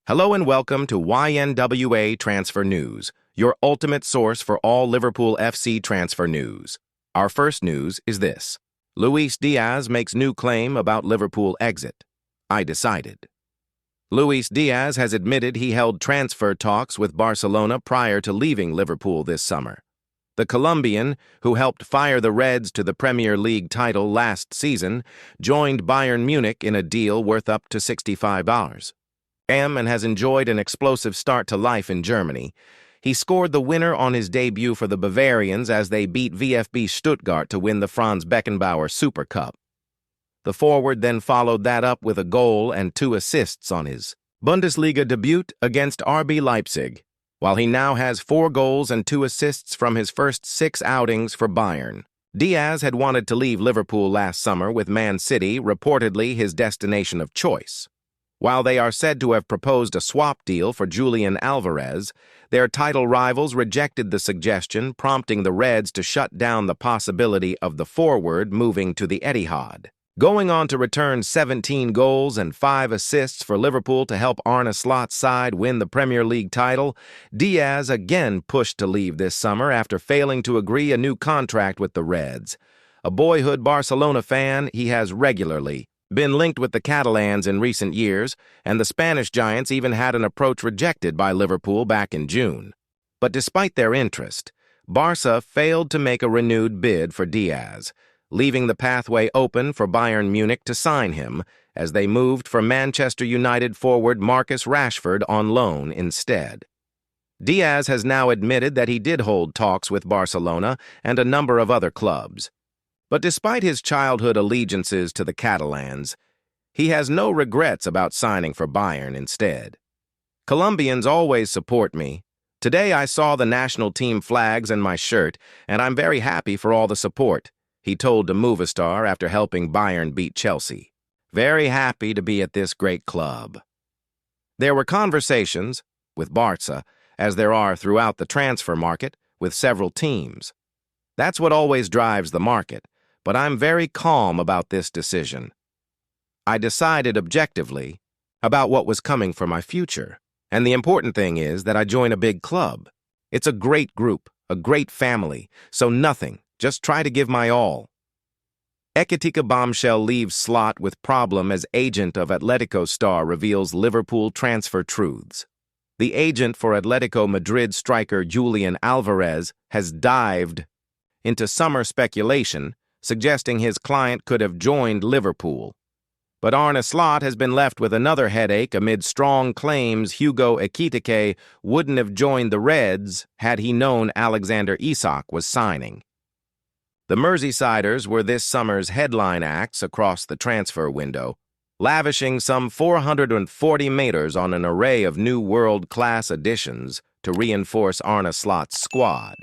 Hello and welcome to YNWA Transfer News, your ultimate source for all Liverpool FC transfer news. Our first news is this. Luis Diaz makes new claim about Liverpool exit. I decided. Luis Diaz has admitted he held transfer talks with Barcelona prior to leaving Liverpool this summer. The Colombian, who helped fire the Reds to the Premier League title last season, joined Bayern Munich in a deal worth up to $65. And has enjoyed an explosive start to life in Germany. He scored the winner on his debut for the Bavarians as they beat VfB Stuttgart to win the Franz Beckenbauer Super Cup. The forward then followed that up with a goal and 2 assists on his Bundesliga debut against RB Leipzig, while he now has 4 goals and 2 assists from his first 6 outings for Bayern. Diaz had wanted to leave Liverpool last summer with Man City, reportedly his destination of choice. While they are said to have proposed a swap deal for Julian Alvarez, their title rivals rejected the suggestion, prompting the Reds to shut down the possibility of the forward moving to the Etihad. Going on to return 17 goals and 5 assists for Liverpool to help Arne Slot's side win the Premier League title, Diaz again pushed to leave this summer after failing to agree a new contract with the Reds. A boyhood Barcelona fan, he has regularly been linked with the Catalans in recent years, and the Spanish Giants even had an approach rejected by Liverpool back in June. But despite their interest, Barca failed to make a renewed bid for Diaz, leaving the pathway open for Bayern Munich to sign him as they moved for Manchester United forward Marcus Rashford on loan instead. Diaz has now admitted that he did hold talks with Barcelona and a number of other clubs. But despite his childhood allegiances to the Catalans, he has no regrets about signing for Bayern instead. Colombians always support me. Today I saw the national team flags and my shirt, and I'm very happy for all the support, he told to Movistar after helping Bayern beat Chelsea. Very happy to be at this great club. There were conversations with Barca, as there are throughout the transfer market, with several teams. That's what always drives the market. But I'm very calm about this decision. I decided objectively about what was coming for my future. And the important thing is that I join a big club. It's a great group, a great family, so nothing, just try to give my all. Ekitike bombshell leaves Slot with problem as agent of Atletico star reveals Liverpool transfer truths. The agent for Atletico Madrid striker Julian Alvarez has dived into summer speculation, suggesting his client could have joined Liverpool. But Arne Slot has been left with another headache amid strong claims Hugo Ekitike wouldn't have joined the Reds had he known Alexander Isak was signing. The Merseysiders were this summer's headline acts across the transfer window, lavishing some 440 meters on an array of new world-class additions to reinforce Arne Slot's squad.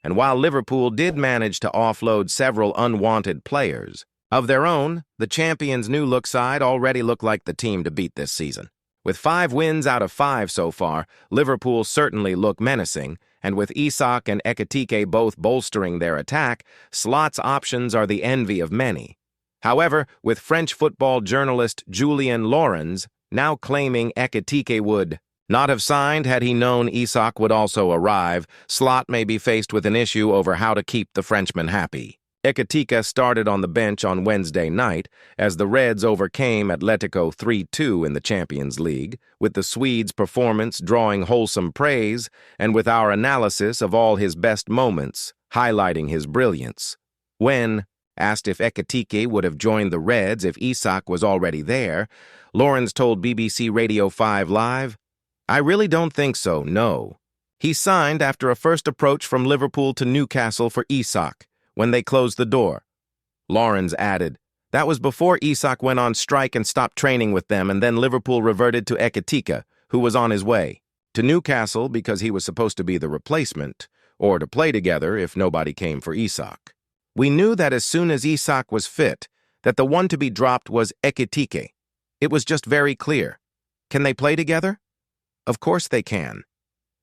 And while Liverpool did manage to offload several unwanted players, of their own, the champions' new-look side already look like the team to beat this season. With 5 wins out of 5 so far, Liverpool certainly look menacing, and with Isak and Ekitike both bolstering their attack, Slot's options are the envy of many. However, with French football journalist Julien Laurens now claiming Ekitike would not have signed had he known Isak would also arrive, Slot may be faced with an issue over how to keep the Frenchman happy. Ekitike started on the bench on Wednesday night as the Reds overcame Atletico 3-2 in the Champions League, with the Swedes' performance drawing wholesome praise and with our analysis of all his best moments highlighting his brilliance. When asked if Ekitike would have joined the Reds if Isak was already there, Laurens told BBC Radio 5 Live, "I really don't think so, no. He signed after a first approach from Liverpool to Newcastle for Isak, when they closed the door." Laurens added, "That was before Isak went on strike and stopped training with them, and then Liverpool reverted to Ekitike, who was on his way to Newcastle because he was supposed to be the replacement, or to play together if nobody came for Isak. We knew that as soon as Isak was fit, that the one to be dropped was Ekitike. It was just very clear. Can they play together? Of course they can.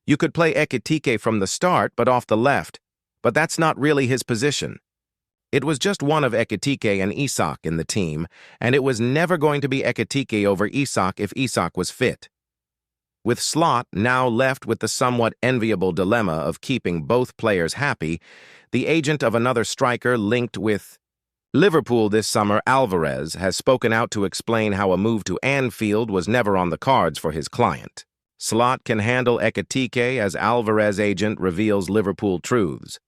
You could play Ekitike from the start, but off the left, but that's not really his position. It was just one of Ekitike and Isak in the team, and it was never going to be Ekitike over Isak if Isak was fit. With Slot now left with the somewhat enviable dilemma of keeping both players happy, the agent of another striker linked with Liverpool this summer, Alvarez, has spoken out to explain how a move to Anfield was never on the cards for his client. Slot can handle Ekitike as Alvarez agent reveals Liverpool truths.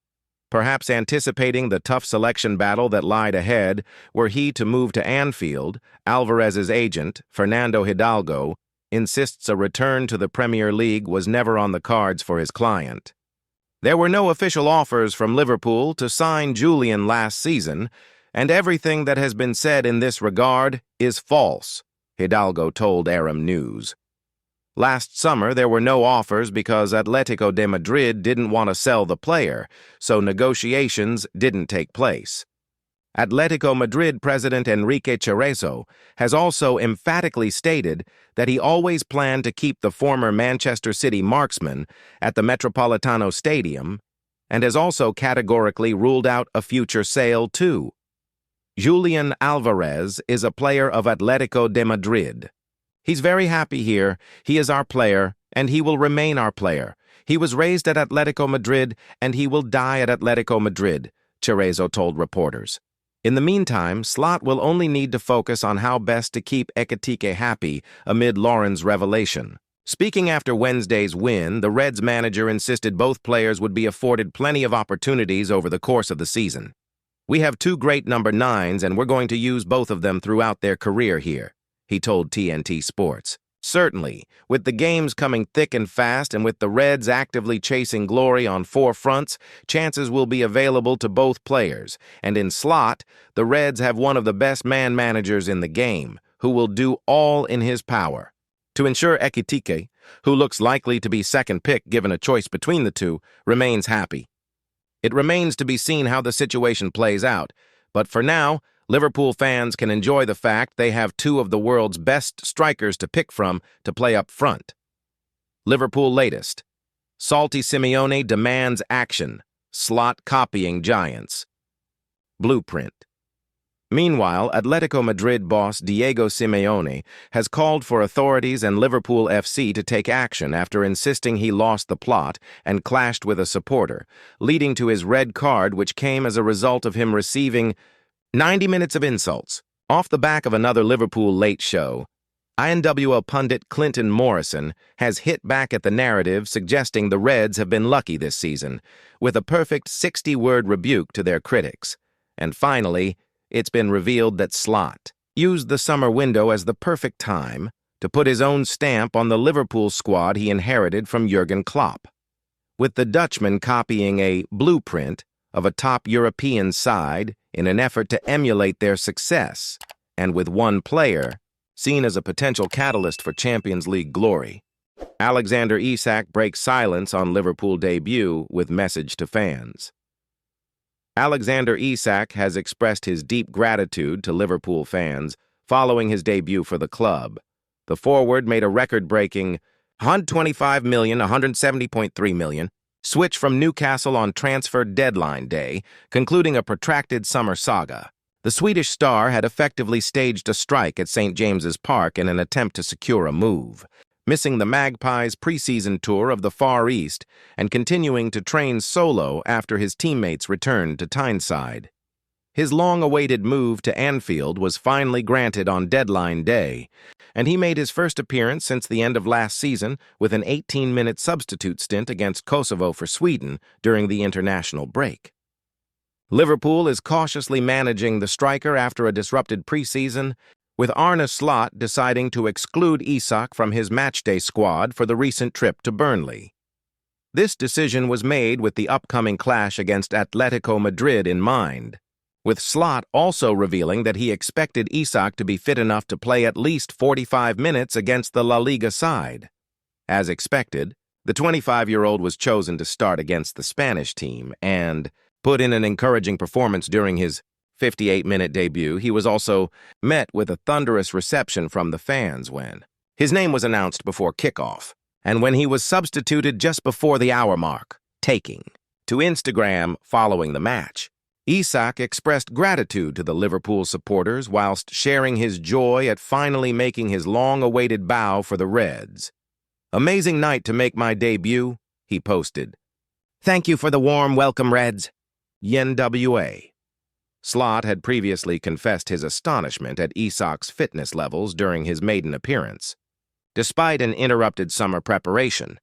Perhaps anticipating the tough selection battle that lied ahead, were he to move to Anfield, Alvarez's agent, Fernando Hidalgo, insists a return to the Premier League was never on the cards for his client. There were no official offers from Liverpool to sign Julian last season, and everything that has been said in this regard is false, Hidalgo told Aram News. Last summer, there were no offers because Atletico de Madrid didn't want to sell the player, so negotiations didn't take place. Atletico Madrid president Enrique Cerezo has also emphatically stated that he always planned to keep the former Manchester City marksman at the Metropolitano Stadium and has also categorically ruled out a future sale too. Julian Alvarez is a player of Atletico de Madrid. He's very happy here, he is our player, and he will remain our player. He was raised at Atletico Madrid, and he will die at Atletico Madrid, Cerezo told reporters. In the meantime, Slot will only need to focus on how best to keep Ekitike happy amid Lauren's revelation. Speaking after Wednesday's win, the Reds manager insisted both players would be afforded plenty of opportunities over the course of the season. We have two great number 9s, and we're going to use both of them throughout their career here, he told TNT Sports. Certainly, with the games coming thick and fast and with the Reds actively chasing glory on 4 fronts, chances will be available to both players. And in Slot, the Reds have one of the best man managers in the game, who will do all in his power. To ensure Ekitike, who looks likely to be second pick given a choice between the two, remains happy. It remains to be seen how the situation plays out, but for now, Liverpool fans can enjoy the fact they have two of the world's best strikers to pick from to play up front. Liverpool latest. Salty Simeone demands action. Slot copying Giants. Blueprint. Meanwhile, Atletico Madrid boss Diego Simeone has called for authorities and Liverpool FC to take action after insisting he lost the plot and clashed with a supporter, leading to his red card, which came as a result of him receiving 90 minutes of insults. Off the back of another Liverpool late show, INWL pundit Clinton Morrison has hit back at the narrative suggesting the Reds have been lucky this season, with a perfect 60-word rebuke to their critics. And finally, it's been revealed that Slot used the summer window as the perfect time to put his own stamp on the Liverpool squad he inherited from Jurgen Klopp, with the Dutchman copying a blueprint of a top European side in an effort to emulate their success, and with one player seen as a potential catalyst for Champions League glory. Alexander Isak breaks silence on Liverpool debut with message to fans. Alexander Isak has expressed his deep gratitude to Liverpool fans following his debut for the club. The forward made a record-breaking $125 million, $170.3 million switch from Newcastle on transfer deadline day, concluding a protracted summer saga. The Swedish star had effectively staged a strike at St. James's Park in an attempt to secure a move, missing the Magpies' preseason tour of the Far East and continuing to train solo after his teammates returned to Tyneside. His long-awaited move to Anfield was finally granted on deadline day, and he made his first appearance since the end of last season with an 18-minute substitute stint against Kosovo for Sweden during the international break. Liverpool is cautiously managing the striker after a disrupted preseason, with Arne Slot deciding to exclude Isak from his matchday squad for the recent trip to Burnley. This decision was made with the upcoming clash against Atletico Madrid in mind, with Slot also revealing that he expected Isak to be fit enough to play at least 45 minutes against the La Liga side. As expected, the 25-year-old was chosen to start against the Spanish team and put in an encouraging performance during his 58-minute debut. He was also met with a thunderous reception from the fans when his name was announced before kickoff, and when he was substituted just before the hour mark, taking to Instagram following the match. Isak expressed gratitude to the Liverpool supporters whilst sharing his joy at finally making his long-awaited bow for the Reds. Amazing night to make my debut, he posted. Thank you for the warm welcome, Reds. NWA. Slot had previously confessed his astonishment at Isak's fitness levels during his maiden appearance. Despite an interrupted summer preparation,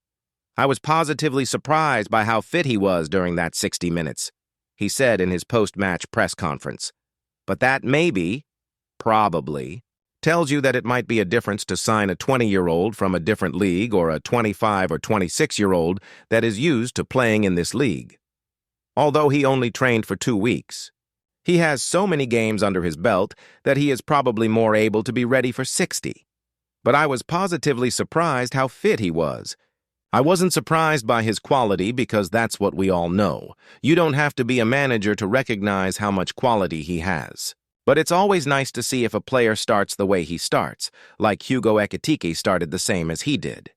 I was positively surprised by how fit he was during that 60 minutes, he said in his post-match press conference. But that probably, tells you that it might be a difference to sign a 20-year-old from a different league or a 25 or 26-year-old that is used to playing in this league. Although he only trained for 2 weeks, he has so many games under his belt that he is probably more able to be ready for 60. But I was positively surprised how fit he was. I wasn't surprised by his quality because that's what we all know. You don't have to be a manager to recognize how much quality he has. But it's always nice to see if a player starts the way he starts, like Hugo Ekitike started the same as he did.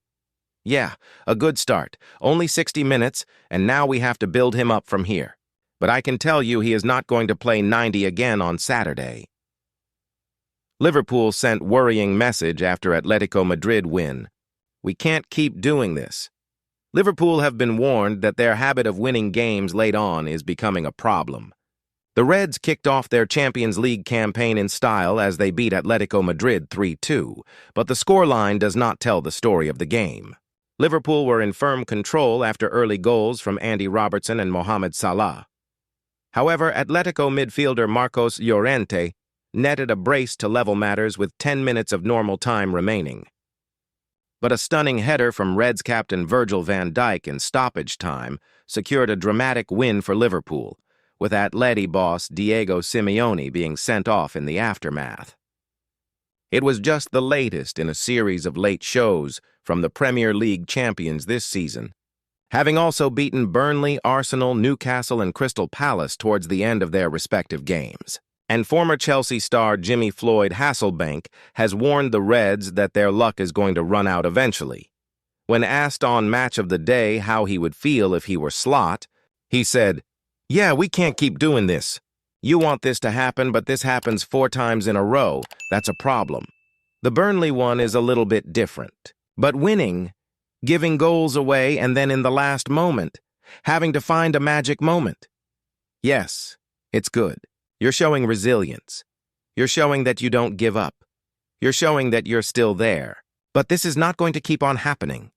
Yeah, a good start. Only 60 minutes, and now we have to build him up from here. But I can tell you he is not going to play 90 again on Saturday. Liverpool sent worrying message after Atletico Madrid win. We can't keep doing this. Liverpool have been warned that their habit of winning games late on is becoming a problem. The Reds kicked off their Champions League campaign in style as they beat Atletico Madrid 3-2, but the scoreline does not tell the story of the game. Liverpool were in firm control after early goals from Andy Robertson and Mohamed Salah. However, Atletico midfielder Marcos Llorente netted a brace to level matters with 10 minutes of normal time remaining. But a stunning header from Reds captain Virgil van Dijk in stoppage time secured a dramatic win for Liverpool, with Atleti boss Diego Simeone being sent off in the aftermath. It was just the latest in a series of late shows from the Premier League champions this season, having also beaten Burnley, Arsenal, Newcastle, and Crystal Palace towards the end of their respective games. And former Chelsea star Jimmy Floyd Hasselbank has warned the Reds that their luck is going to run out eventually. When asked on Match of the Day how he would feel if he were Slot, he said, "Yeah, we can't keep doing this. You want this to happen, but this happens 4 times in a row. That's a problem. The Burnley one is a little bit different. But winning, giving goals away, and then in the last moment, having to find a magic moment. Yes, it's good. You're showing resilience. You're showing that you don't give up. You're showing that you're still there. But this is not going to keep on happening.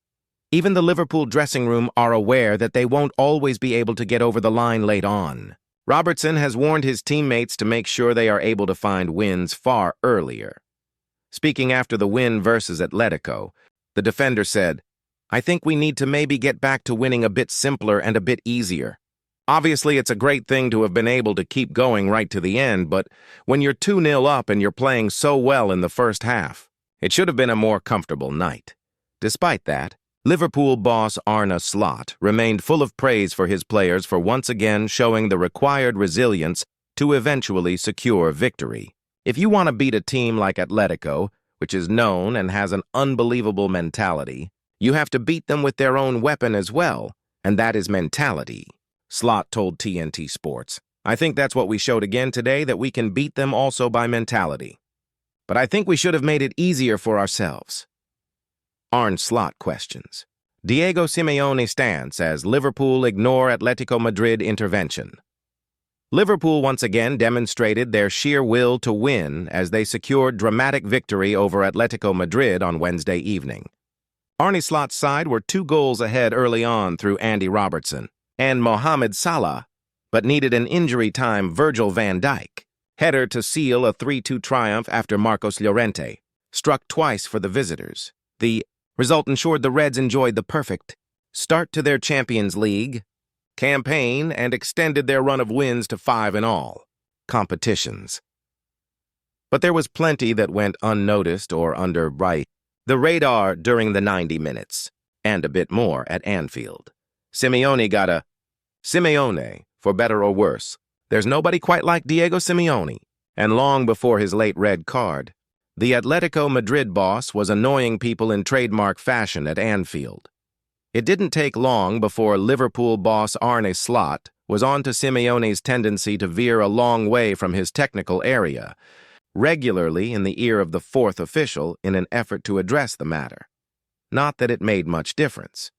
Even the Liverpool dressing room are aware that they won't always be able to get over the line late on. Robertson has warned his teammates to make sure they are able to find wins far earlier." Speaking after the win versus Atletico, the defender said, "I think we need to maybe get back to winning a bit simpler and a bit easier. Obviously, it's a great thing to have been able to keep going right to the end, but when you're 2-0 up and you're playing so well in the first half, it should have been a more comfortable night." Despite that, Liverpool boss Arne Slot remained full of praise for his players for once again showing the required resilience to eventually secure victory. If you want to beat a team like Atletico, which is known and has an unbelievable mentality, you have to beat them with their own weapon as well, and that is mentality. Slot told TNT Sports, "I think that's what we showed again today, that we can beat them also by mentality. But I think we should have made it easier for ourselves." Arne Slot questions. Diego Simeone stance as Liverpool ignore Atletico Madrid intervention. Liverpool once again demonstrated their sheer will to win as they secured dramatic victory over Atletico Madrid on Wednesday evening. Arne Slot's side were 2 goals ahead early on through Andy Robertson and Mohamed Salah, but needed an injury-time Virgil van Dijk header to seal a 3-2 triumph after Marcos Llorente struck twice for the visitors. The result ensured the Reds enjoyed the perfect start to their Champions League campaign and extended their run of wins to 5 in all competitions. But there was plenty that went unnoticed or under the radar during the 90 minutes, and a bit more at Anfield. Simeone got a Simeone, for better or worse. There's nobody quite like Diego Simeone, and long before his late red card, the Atletico Madrid boss was annoying people in trademark fashion at Anfield. It didn't take long before Liverpool boss Arne Slot was on to Simeone's tendency to veer a long way from his technical area, regularly in the ear of the 4th official in an effort to address the matter. Not that it made much difference.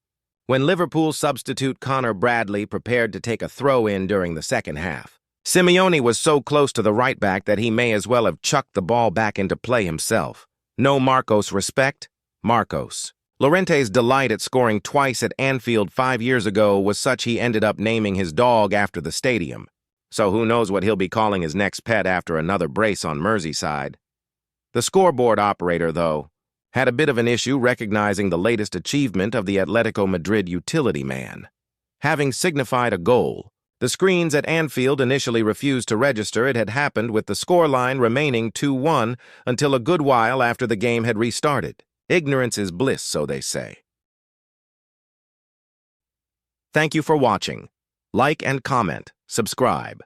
When Liverpool substitute Connor Bradley prepared to take a throw-in during the second half, Simeone was so close to the right back that he may as well have chucked the ball back into play himself. No Marcos respect? Marcos. Llorente's delight at scoring twice at Anfield 5 years ago was such he ended up naming his dog after the stadium. So who knows what he'll be calling his next pet after another brace on Merseyside. The scoreboard operator, though, had a bit of an issue recognizing the latest achievement of the Atletico Madrid utility man. Having signified a goal, the screens at Anfield initially refused to register it had happened with the scoreline remaining 2-1 until a good while after the game had restarted. Ignorance is bliss, so they say. Thank you for watching. Like and comment, subscribe.